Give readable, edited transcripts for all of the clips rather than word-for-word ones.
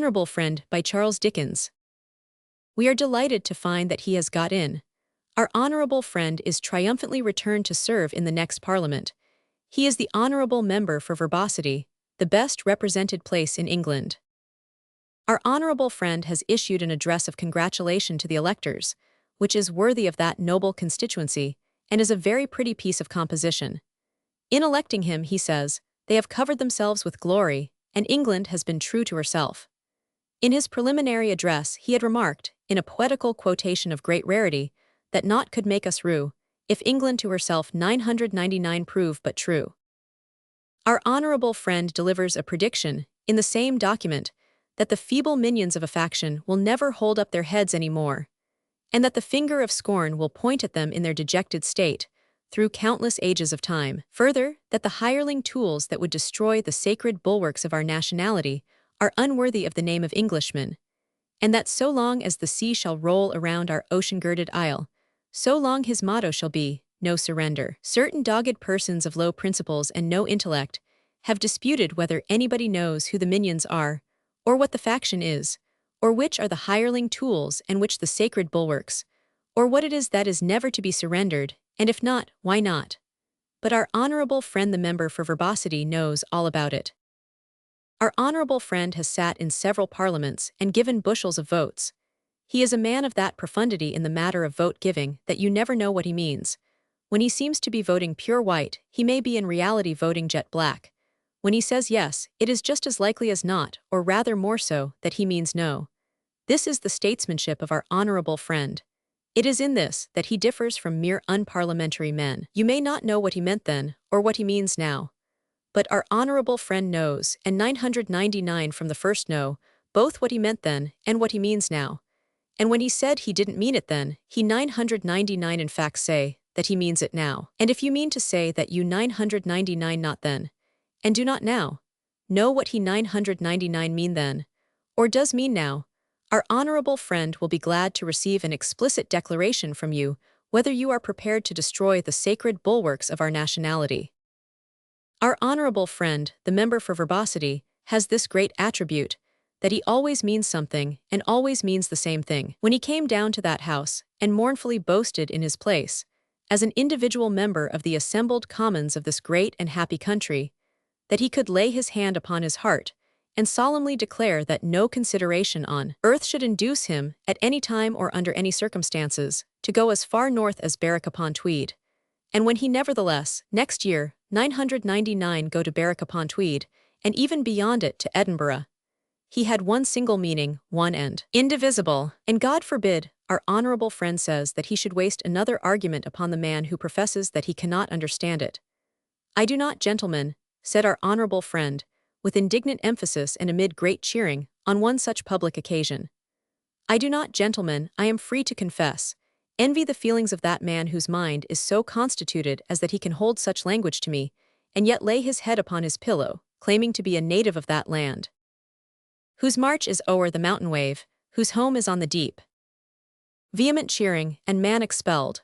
Honourable Friend by Charles Dickens. We are delighted to find that he has got in. Our honourable friend is triumphantly returned to serve in the next Parliament. He is the honourable member for verbosity, the best represented place in England. Our honourable friend has issued an address of congratulation to the electors, which is worthy of that noble constituency, and is a very pretty piece of composition. In electing him, he says, they have covered themselves with glory, and England has been true to herself. In his preliminary address he had remarked, in a poetical quotation of great rarity, that naught could make us rue, if England to herself 999 prove but true. Our honourable friend delivers a prediction, in the same document, that the feeble minions of a faction will never hold up their heads any more, and that the finger of scorn will point at them in their dejected state, through countless ages of time. Further, that the hireling tools that would destroy the sacred bulwarks of our nationality are unworthy of the name of Englishmen, and that so long as the sea shall roll around our ocean-girded isle, so long his motto shall be, no surrender. Certain dogged persons of low principles and no intellect have disputed whether anybody knows who the minions are, or what the faction is, or which are the hireling tools and which the sacred bulwarks, or what it is that is never to be surrendered, and if not, why not? But our honourable friend the member for verbosity knows all about it. Our honourable friend has sat in several parliaments and given bushels of votes. He is a man of that profundity in the matter of vote-giving that you never know what he means. When he seems to be voting pure white, he may be in reality voting jet black. When he says yes, it is just as likely as not, or rather more so, that he means no. This is the statesmanship of our honourable friend. It is in this that he differs from mere unparliamentary men. You may not know what he meant then, or what he means now. But our honourable friend knows, and 999 from the first know, both what he meant then and what he means now. And when he said he didn't mean it then, he 999 in fact say that he means it now. And if you mean to say that you 999 not then, and do not now, know what he 999 mean then, or does mean now, our honourable friend will be glad to receive an explicit declaration from you whether you are prepared to destroy the sacred bulwarks of our nationality. Our honourable friend, the member for verbosity, has this great attribute, that he always means something and always means the same thing. When he came down to that house and mournfully boasted in his place, as an individual member of the assembled commons of this great and happy country, that he could lay his hand upon his heart and solemnly declare that no consideration on earth should induce him, at any time or under any circumstances, to go as far north as Berwick-upon-Tweed. And when he nevertheless, next year, 999 go to Berwick-upon-Tweed, and even beyond it to Edinburgh, he had one single meaning, one end, indivisible, and God forbid, our honourable friend says that he should waste another argument upon the man who professes that he cannot understand it. I do not, gentlemen, said our honourable friend, with indignant emphasis and amid great cheering, on one such public occasion. I do not, gentlemen, I am free to confess, envy the feelings of that man whose mind is so constituted as that he can hold such language to me, and yet lay his head upon his pillow, claiming to be a native of that land, whose march is o'er the mountain wave, whose home is on the deep. Vehement cheering, and man expelled.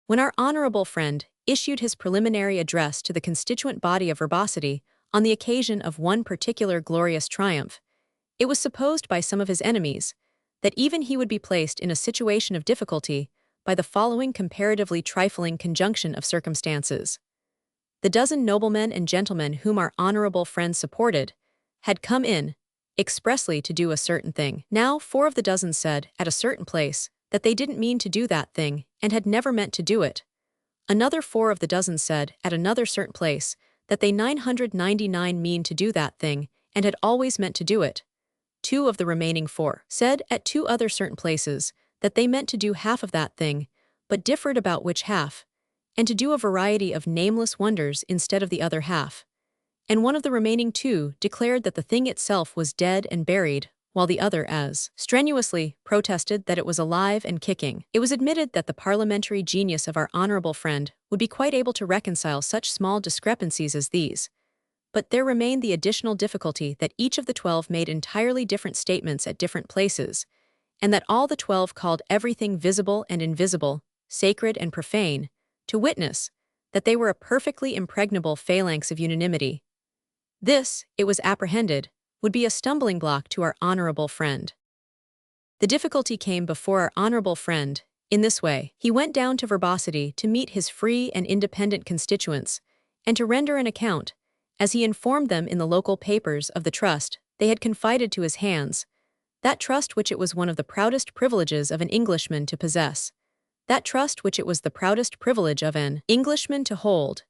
When our honourable friend issued his preliminary address to the constituent body of verbosity on the occasion of one particular glorious triumph, it was supposed by some of his enemies that even he would be placed in a situation of difficulty by the following comparatively trifling conjunction of circumstances. The dozen noblemen and gentlemen whom our honourable friend supported had come in expressly to do a certain thing. Now 4 of the dozen said, at a certain place, that they didn't mean to do that thing and had never meant to do it. Another 4 of the dozen said, at another certain place, that they 999 mean to do that thing and had always meant to do it. 2 of the remaining 4 said, at 2 other certain places, that they meant to do half of that thing, but differed about which half, and to do a variety of nameless wonders instead of the other half. And 1 of the remaining 2 declared that the thing itself was dead and buried, while the other as strenuously protested that it was alive and kicking. It was admitted that the parliamentary genius of our honourable friend would be quite able to reconcile such small discrepancies as these. But there remained the additional difficulty that each of the 12 made entirely different statements at different places, and that all the 12 called everything visible and invisible, sacred and profane, to witness that they were a perfectly impregnable phalanx of unanimity. This, it was apprehended, would be a stumbling block to our honorable friend. The difficulty came before our honorable friend, in this way. He went down to verbosity to meet his free and independent constituents, and to render an account, as he informed them in the local papers of the trust they had confided to his hands, that trust which it was one of the proudest privileges of an Englishman to possess, that trust which it was the proudest privilege of an Englishman to hold.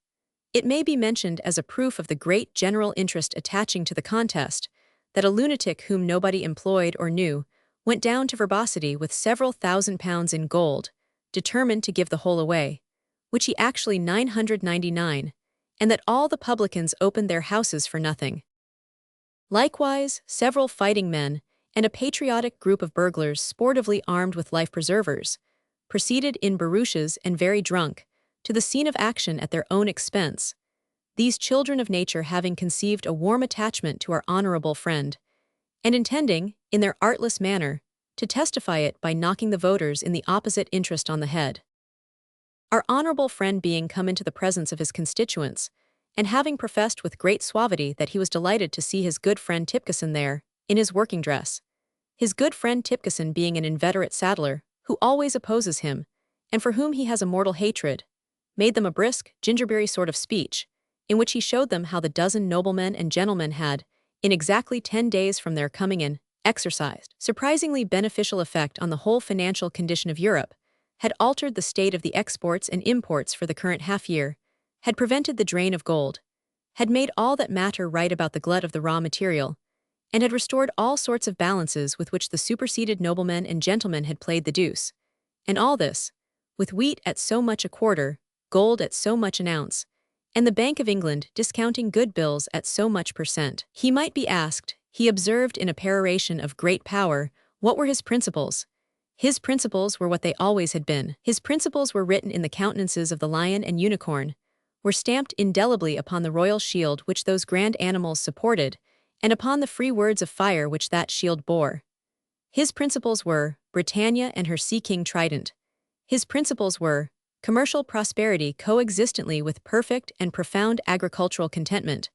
It may be mentioned as a proof of the great general interest attaching to the contest, that a lunatic whom nobody employed or knew went down to verbosity with several £1,000s in gold, determined to give the whole away, which he actually 999, and that all the publicans opened their houses for nothing. Likewise, several fighting men, and a patriotic group of burglars sportively armed with life-preservers, proceeded in barouches and very drunk, to the scene of action at their own expense, these children of nature having conceived a warm attachment to our honorable friend, and intending, in their artless manner, to testify it by knocking the voters in the opposite interest on the head. Our honorable friend being come into the presence of his constituents, and having professed with great suavity that he was delighted to see his good friend Tipkisson there, in his working dress, his good friend Tipkisson being an inveterate saddler, who always opposes him, and for whom he has a mortal hatred, made them a brisk, gingerberry sort of speech, in which he showed them how the dozen noblemen and gentlemen had, in exactly 10 days from their coming in, exercised surprisingly beneficial effect on the whole financial condition of Europe, had altered the state of the exports and imports for the current half-year, had prevented the drain of gold, had made all that matter right about the glut of the raw material, and had restored all sorts of balances with which the superseded noblemen and gentlemen had played the deuce. And all this, with wheat at so much a quarter, gold at so much an ounce, and the Bank of England discounting good bills at so much per cent. He might be asked, he observed in a peroration of great power, what were his principles? His principles were what they always had been. His principles were written in the countenances of the lion and unicorn, were stamped indelibly upon the royal shield which those grand animals supported, and upon the free words of fire which that shield bore. His principles were Britannia and her sea king Trident. His principles were commercial prosperity coexistently with perfect and profound agricultural contentment,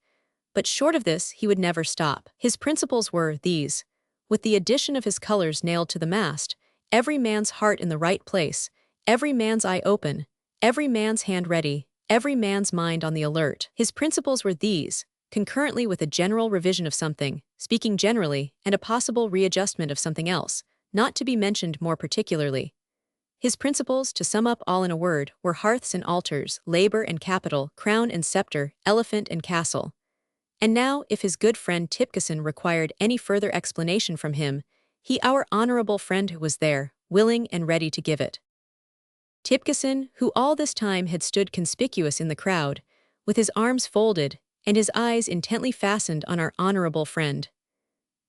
but short of this he would never stop. His principles were these, with the addition of his colors nailed to the mast, every man's heart in the right place, every man's eye open, every man's hand ready, every man's mind on the alert. His principles were these, concurrently with a general revision of something, speaking generally, and a possible readjustment of something else, not to be mentioned more particularly. His principles, to sum up all in a word, were hearths and altars, labor and capital, crown and scepter, elephant and castle. And now, if his good friend Tipkisson required any further explanation from him, he, our honorable friend, was there, willing and ready to give it. Tipkisson, who all this time had stood conspicuous in the crowd, with his arms folded, and his eyes intently fastened on our honorable friend.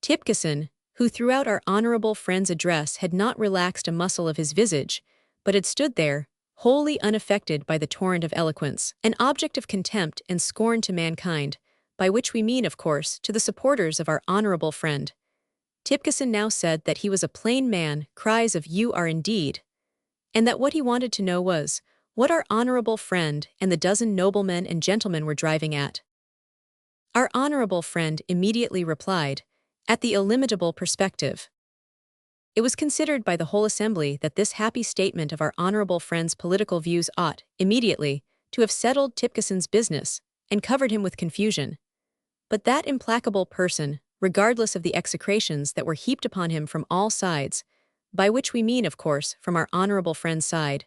Tipkisson, who throughout our honorable friend's address had not relaxed a muscle of his visage, but had stood there, wholly unaffected by the torrent of eloquence, an object of contempt and scorn to mankind, by which we mean, of course, to the supporters of our honorable friend. Tipkisson now said that he was a plain man, cries of "You are indeed," and that what he wanted to know was, what our honorable friend and the dozen noblemen and gentlemen were driving at. Our honorable friend immediately replied, at the illimitable perspective. It was considered by the whole assembly that this happy statement of our honorable friend's political views ought, immediately, to have settled Tipkisson's business, and covered him with confusion. But that implacable person, regardless of the execrations that were heaped upon him from all sides, by which we mean, of course, from our honorable friend's side,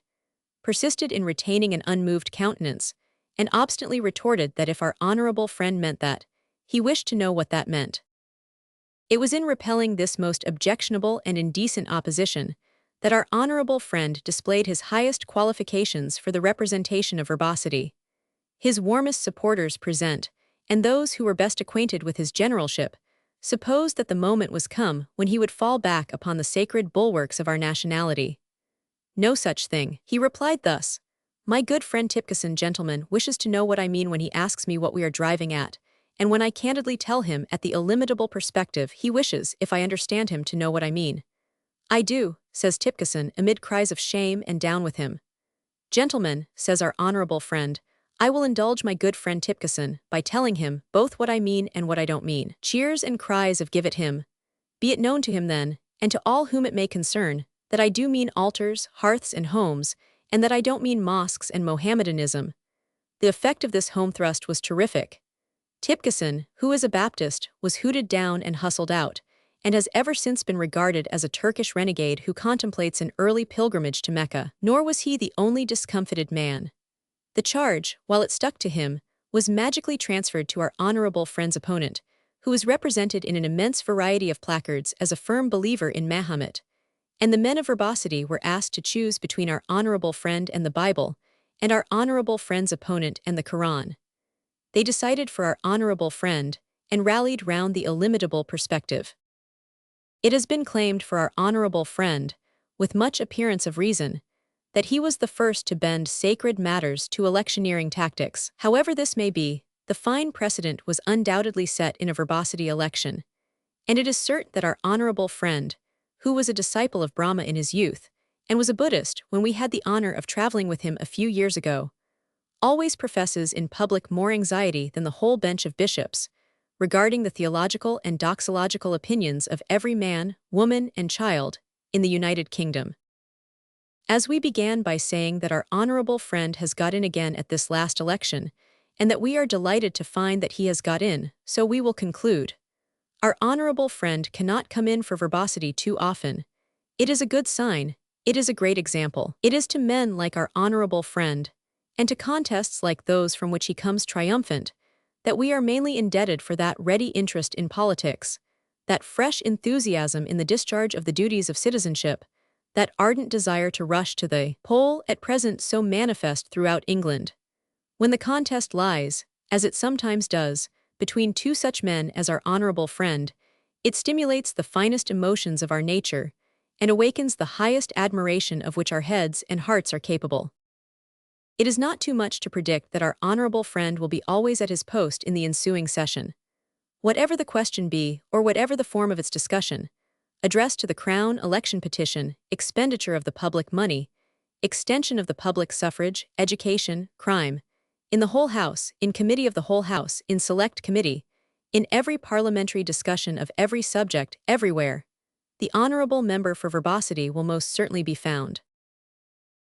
persisted in retaining an unmoved countenance, and obstinately retorted that if our honorable friend meant that, he wished to know what that meant. It was in repelling this most objectionable and indecent opposition that our honorable friend displayed his highest qualifications for the representation of verbosity. His warmest supporters present, and those who were best acquainted with his generalship, supposed that the moment was come when he would fall back upon the sacred bulwarks of our nationality. No such thing. He replied thus, "My good friend Tipkisson, gentleman, wishes to know what I mean when he asks me what we are driving at, and when I candidly tell him at the illimitable perspective he wishes, if I understand him, to know what I mean." "I do," says Tipkisson, amid cries of shame and down with him. "Gentlemen," says our honorable friend, I will indulge my good friend Tipkisson by telling him both what I mean and what I don't mean. Cheers and cries of give it him. Be it known to him then, and to all whom it may concern, that I do mean altars, hearths, and homes, and that I don't mean mosques and Mohammedanism. The effect of this home thrust was terrific. Tipkisson, who is a Baptist, was hooted down and hustled out, and has ever since been regarded as a Turkish renegade who contemplates an early pilgrimage to Mecca. Nor was he the only discomfited man. The charge, while it stuck to him, was magically transferred to our honorable friend's opponent, who was represented in an immense variety of placards as a firm believer in Mahomet, and the men of verbosity were asked to choose between our honorable friend and the Bible, and our honorable friend's opponent and the Quran. They decided for our honorable friend, and rallied round the illimitable perspective. It has been claimed for our honorable friend, with much appearance of reason, that he was the first to bend sacred matters to electioneering tactics. However this may be, the fine precedent was undoubtedly set in a verbosity election, and it is certain that our honorable friend, who was a disciple of Brahma in his youth, and was a Buddhist when we had the honor of traveling with him a few years ago, always professes in public more anxiety than the whole bench of bishops, regarding the theological and doxological opinions of every man, woman, and child in the United Kingdom. As we began by saying that our honorable friend has got in again at this last election, and that we are delighted to find that he has got in, so we will conclude. Our honorable friend cannot come in for verbosity too often. It is a good sign, it is a great example. It is to men like our honorable friend, and to contests like those from which he comes triumphant, that we are mainly indebted for that ready interest in politics, that fresh enthusiasm in the discharge of the duties of citizenship, that ardent desire to rush to the poll at present so manifest throughout England. When the contest lies, as it sometimes does, between two such men as our honorable friend, it stimulates the finest emotions of our nature, and awakens the highest admiration of which our heads and hearts are capable. It is not too much to predict that our honorable friend will be always at his post in the ensuing session. Whatever the question be, or whatever the form of its discussion, addressed to the Crown, election petition, expenditure of the public money, extension of the public suffrage, education, crime, in the whole House, in committee of the whole House, in select committee, in every parliamentary discussion of every subject, everywhere, the honorable member for verbosity will most certainly be found.